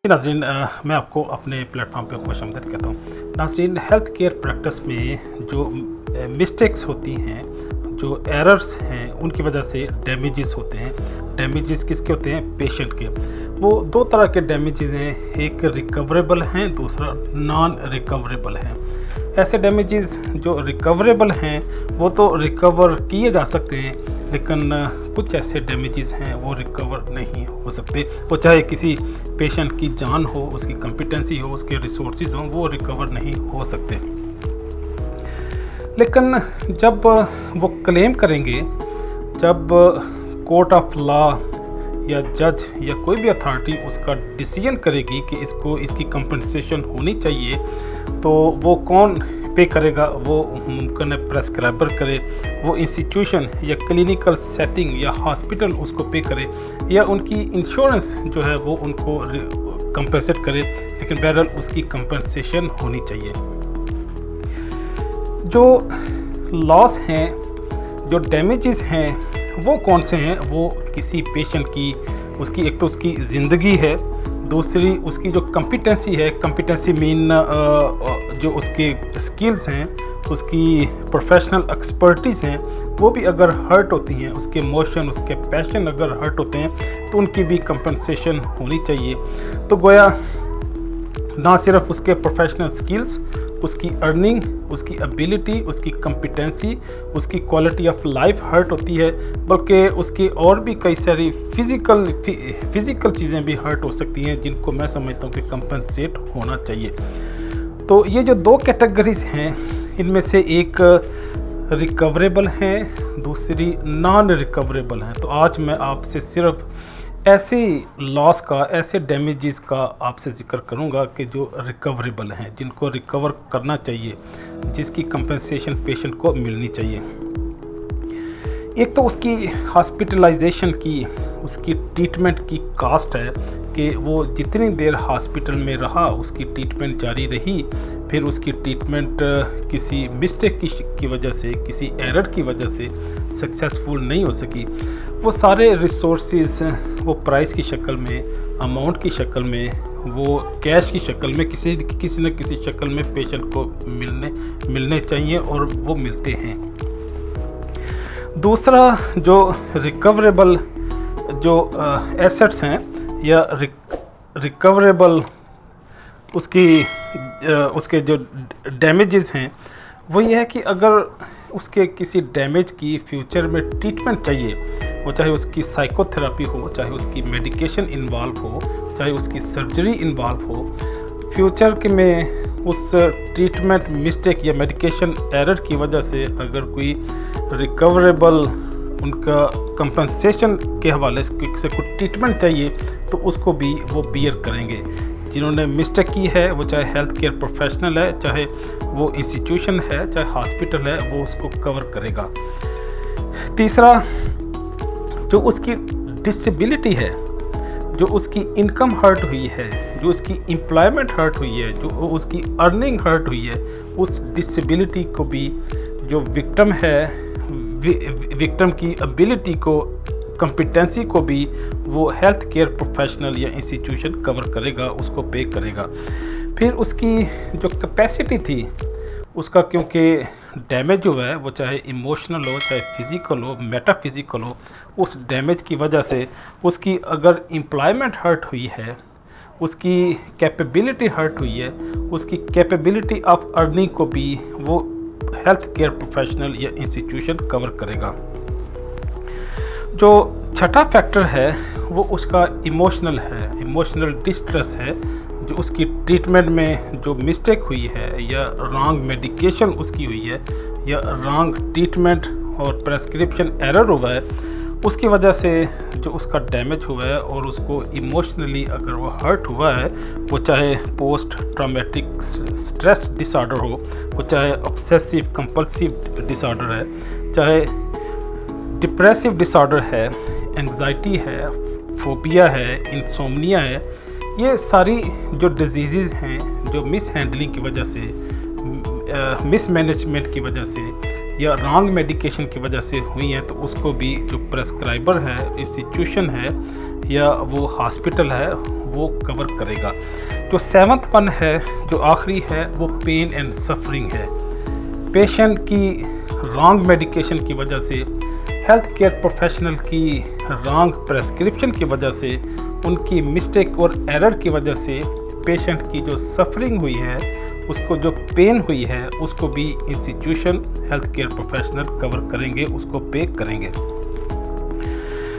नाज़रीन, मैं आपको अपने प्लेटफॉर्म पे खुशामदीद कहता हूँ। नाज़रीन, हेल्थ केयर प्रैक्टिस में जो मिस्टेक्स होती हैं, जो एरर्स हैं, उनकी वजह से डैमेजेस होते हैं। डैमेजेस किसके होते हैं? पेशेंट के। वो दो तरह के डैमेजेस हैं, एक रिकवरेबल हैं, दूसरा नॉन रिकवरेबल हैं। ऐसे डैमेजेस जो रिकवरेबल हैं वो तो रिकवर किए जा सकते हैं, लेकिन कुछ ऐसे डैमेजेस हैं वो रिकवर नहीं हो सकते। वो चाहे किसी पेशेंट की जान हो, उसकी कॉम्पिटेंसी हो, उसके रिसोर्सेज हों, वो रिकवर नहीं हो सकते। लेकिन जब वो क्लेम करेंगे, जब कोर्ट ऑफ लॉ या जज या कोई भी अथॉरिटी उसका डिसीजन करेगी कि इसको इसकी कंपनसेशन होनी चाहिए, तो वो कौन पे करेगा? वो मुमकिन है प्रेस्क्राइबर करे, वो इंस्टीट्यूशन या क्लिनिकल सेटिंग या हॉस्पिटल उसको पे करे, या उनकी इंश्योरेंस जो है वो उनको कंपनसेट करे, लेकिन बहरहाल उसकी कंपनसेशन होनी चाहिए। जो लॉस हैं, जो डैमेजेस हैं, वो कौन से हैं? वो किसी पेशेंट की, उसकी एक तो उसकी ज़िंदगी है, दूसरी उसकी जो कॉम्पिटेंसी है, कॉम्पिटेंसी मीन जो उसके स्किल्स हैं, उसकी प्रोफेशनल एक्सपर्टीज़ हैं, वो भी अगर हर्ट होती हैं, उसके इमोशन, उसके पैशन अगर हर्ट होते हैं, तो उनकी भी कंपनसेशन होनी चाहिए। तो गोया ना सिर्फ उसके प्रोफेशनल स्किल्स, उसकी अर्निंग, उसकी एबिलिटी, उसकी कॉम्पिटेंसी, उसकी क्वालिटी ऑफ लाइफ हर्ट होती है, बल्कि उसकी और भी कई सारी फिज़िकल चीज़ें भी हर्ट हो सकती हैं, जिनको मैं समझता हूँ कि कंपनसेट होना चाहिए। तो ये जो दो कैटेगरीज हैं, इनमें से एक रिकवरेबल हैं, दूसरी नॉन रिकवरेबल हैं। तो आज मैं आपसे सिर्फ ऐसे लॉस का, ऐसे डैमेजेस का आपसे ज़िक्र करूंगा कि जो रिकवरेबल हैं, जिनको रिकवर करना चाहिए, जिसकी कंपनसेशन पेशेंट को मिलनी चाहिए। एक तो उसकी हॉस्पिटलाइजेशन की, उसकी ट्रीटमेंट की कास्ट है कि वो जितनी देर हॉस्पिटल में रहा, उसकी ट्रीटमेंट जारी रही, फिर उसकी ट्रीटमेंट किसी मिस्टेक की वजह से, किसी एरर की वजह से सक्सेसफुल नहीं हो सकी, वो सारे रिसोर्सेज वो प्राइस की शक्ल में, अमाउंट की शक्ल में, वो कैश की शक्ल में, किसी न किसी शक्ल में पेशेंट को मिलने चाहिए, और वो मिलते हैं। दूसरा जो रिकवरेबल जो एसेट्स हैं या रिकवरेबल उसके जो डैमेजेस हैं, वो ये है कि अगर उसके किसी डैमेज की फ्यूचर में ट्रीटमेंट चाहिए, वो चाहे उसकी साइकोथेरेपी हो, चाहे उसकी मेडिकेशन इन्वॉल्व हो, चाहे उसकी सर्जरी इन्वॉल्व हो, फ्यूचर के में उस ट्रीटमेंट मिस्टेक या मेडिकेशन एरर की वजह से अगर कोई रिकवरेबल उनका कंपनसेशन के हवाले से कुछ ट्रीटमेंट चाहिए, तो उसको भी वो बियर करेंगे। जिन्होंने मिस्टेक की है, वो चाहे हेल्थ केयर प्रोफेशनल है, चाहे वो इंस्टीट्यूशन है, चाहे हॉस्पिटल है, वो उसको कवर करेगा। तीसरा, जो उसकी डिसेबिलिटी है, जो उसकी इनकम हर्ट हुई है, जो उसकी एम्प्लॉयमेंट हर्ट हुई है, जो उसकी अर्निंग हर्ट हुई है, उस डिसेबिलिटी को भी जो विक्टिम है, विक्टिम की एबिलिटी को, कॉम्पिटेंसी को भी वो हेल्थ केयर प्रोफेशनल या इंस्टीट्यूशन कवर करेगा, उसको पे करेगा। फिर उसकी जो कैपेसिटी थी उसका, क्योंकि डैमेज हुआ है, वो चाहे इमोशनल हो, चाहे फिज़िकल हो, मेटाफिज़िकल हो, उस डैमेज की वजह से उसकी अगर एम्प्लॉयमेंट हर्ट हुई है, उसकी कैपेबिलिटी हर्ट हुई है, उसकी कैपेबिलिटी ऑफ अर्निंग को भी वो हेल्थ केयर प्रोफेशनल या इंस्टीट्यूशन कवर करेगा। जो छठा फैक्टर है वो उसका इमोशनल है, इमोशनल डिस्ट्रेस है, जो उसकी ट्रीटमेंट में जो मिस्टेक हुई है, या रॉन्ग मेडिकेशन उसकी हुई है, या रॉन्ग ट्रीटमेंट और प्रेस्क्रिप्शन एरर हुआ है, उसकी वजह से जो उसका डैमेज हुआ है, और उसको इमोशनली अगर वो हर्ट हुआ है, वो चाहे पोस्ट ट्रॉमेटिक स्ट्रेस डिसऑर्डर हो, वो चाहे ऑब्सेसिव कंपल्सिव डिसऑर्डर है, चाहे डिप्रेसिव डिसऑर्डर है, एंग्जाइटी है, फोबिया है, इंसोम्निया है, ये सारी जो डिजीज़ हैं, जो मिस हैंडलिंग की वजह से, मिसमैनेजमेंट की वजह से, या रॉन्ग मेडिकेशन की वजह से हुई हैं तो उसको भी जो प्रेस्क्राइबर है, इंस्टीट्यूशन है या वो हॉस्पिटल है वो कवर करेगा। जो 7th वन है, जो आखिरी है, वो पेन एंड सफरिंग है। पेशेंट की रॉन्ग मेडिकेशन की वजह से, हेल्थ केयर प्रोफेशनल की रॉन्ग प्रेस्क्रिप्शन की वजह से, उनकी मिस्टेक और एरर की वजह से पेशेंट की जो सफरिंग हुई है, उसको जो पेन हुई है, उसको भी institution, health care professional cover करेंगे, उसको पे करेंगे।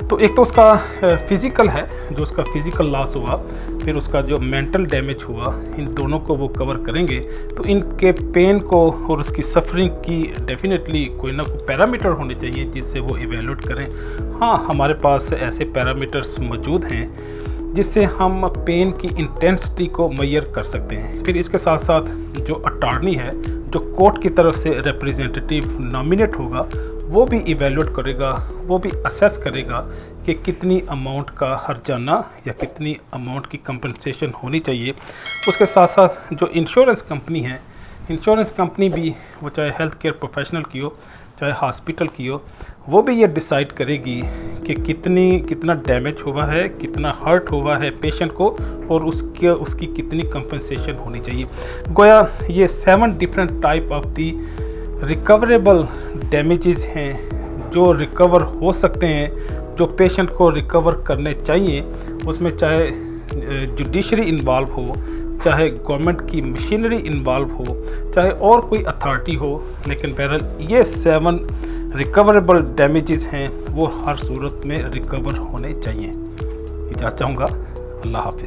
तो एक तो उसका फिज़िकल है, जो उसका फिज़िकल लॉस हुआ, फिर उसका जो मेंटल डैमेज हुआ, इन दोनों को वो कवर करेंगे। तो इनके पेन को और उसकी सफरिंग की डेफिनेटली कोई ना कोई पैरामीटर होने चाहिए जिससे वो इवेलुएट करें। हाँ, हमारे पास ऐसे पैरामीटर्स मौजूद हैं जिससे हम पेन की इंटेंसिटी को मेजर कर सकते हैं। फिर इसके साथ साथ जो अटॉर्नी है, जो कोर्ट की तरफ से रिप्रेजेंटेटिव नॉमिनेट होगा, वो भी इवेलुएट करेगा, वो भी असेस करेगा कि कितनी अमाउंट का हर्जाना या कितनी अमाउंट की कंपनसेशन होनी चाहिए। उसके साथ साथ जो इंश्योरेंस कंपनी है, इंश्योरेंस कंपनी भी, वो चाहे हेल्थ केयर प्रोफेशनल की हो चाहे हॉस्पिटल की हो, वो भी ये डिसाइड करेगी कि कितना डैमेज हुआ है, कितना हर्ट हुआ है पेशेंट को और उसकी कितनी कंपनसेशन होनी चाहिए। गोया ये 7 different type of the recoverable damages हैं जो रिकवर हो सकते हैं, जो पेशेंट को रिकवर करने चाहिए। उसमें चाहे जुडिशरी इन्वॉल्व हो, चाहे गवर्नमेंट की मशीनरी इन्वॉल्व हो, चाहे और कोई अथॉरिटी हो, लेकिन बहरहाल ये 7 रिकवरेबल डैमेजेस हैं, वो हर सूरत में रिकवर होने चाहिए। इजाज़त चाहूँगा। अल्लाह हाफिज़।